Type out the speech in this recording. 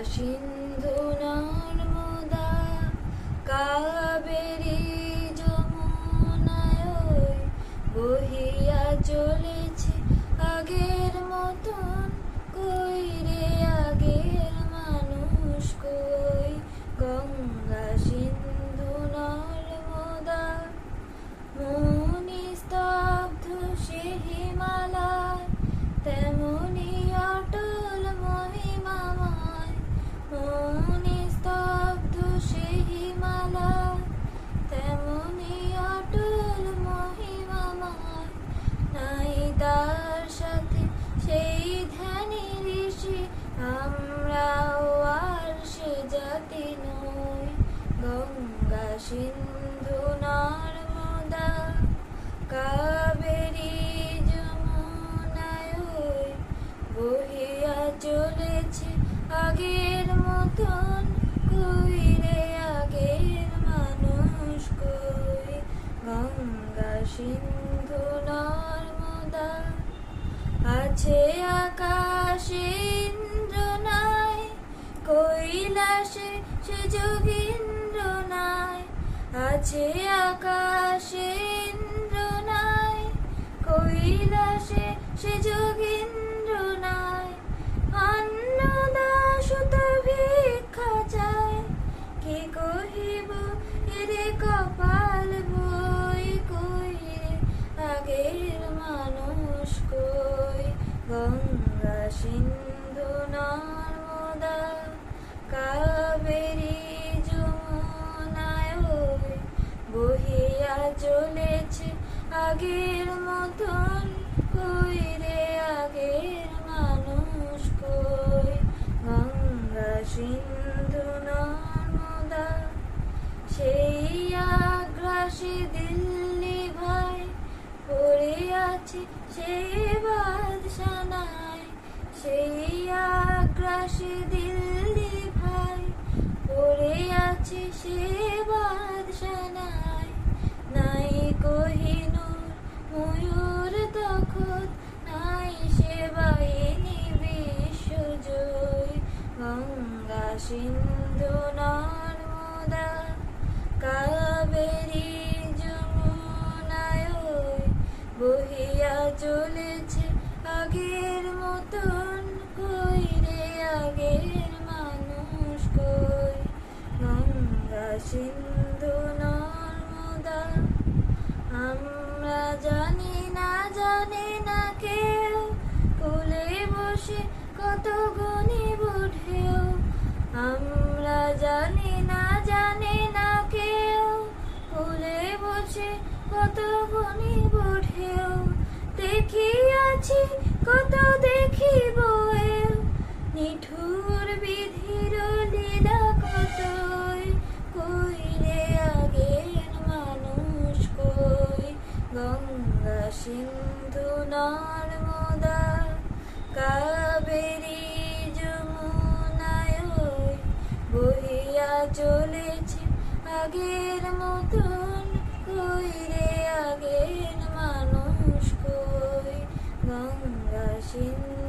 সিন্ধু নর্মদা কাবেরী যমুনায় বহিয়া চলেছে আগের মতন। কই রে আগের মানুষ কই? গঙ্গা সিন্ধু নর্মদা মনি স্তব্ধ সে হিমালয়, তেমনি অটল মহিমাময়। মনি স্তব্ধ সে হিমালয়, তেমনি অটল মহিমাময়। নাই তার সাথে সেই ধ্যানী ঋষি, আমরাও আর সে জাতি নই। গঙ্গা সিন্ধু নর্মদা কাবেরী যমুনায় বহিয়া চলেছে আগের মতন। কই রে আগের মানুষ কই? গঙ্গা সিন্ধু নর্মদা আছে আকাশে ইন্দ্র নাই, কৈলাসে সে যোগীন্দ্র নাই। আছে আকাশে ইন্দ্র নাই, কৈলাসে সে যোগীন্দ্র নাই। অন্নদাসুত ভিক্ষা চায়, কি কহিব এরে কপাল বই? কই রে আগের মানুষ কই? গঙ্গা সিন্ধু নর্মদা কাবেরী যমুনায় বহিয়া চলেছে আগের মতন। কই রে আগের মানুষ কই? গঙ্গা সিন্ধু নর্মদা সেই আগ্রাসী দিল্লি ভাই পড়ে আছে সে বাদশানায়। সেই আগ্রাসী দিল্লি ভাই পড়ে আছে সে বাদশানায়। নাই কোহিনূর ময়ূর তখন, নাই সে বাহিনী বিশ্বজয়। গঙ্গা সিন্ধু নর্মদা কাবেরী যমুনায় বহিয়া চলেছে আগের মতন। কই রে আগের মানুষ কই? গঙ্গা সিন্ধু নর্মদা আমরা জানি না কেউ, কোলে বসে কত গণিব ঢেউ। আমরা জানি না কেউ, কোলে বসে কত গণিব ঢেউ। দেখিয়াছি কত দেখিব এও, নিঠুর বিধির লীলা কতই। কই রে আগের মানুষ কই? গঙ্গা সিন্ধু নর্মদা কাবেরী যমুনায় বহিয়া চলেছে আগের মতন। কই রে আগের মানুষ কই? গঙ্গা সিন্ধু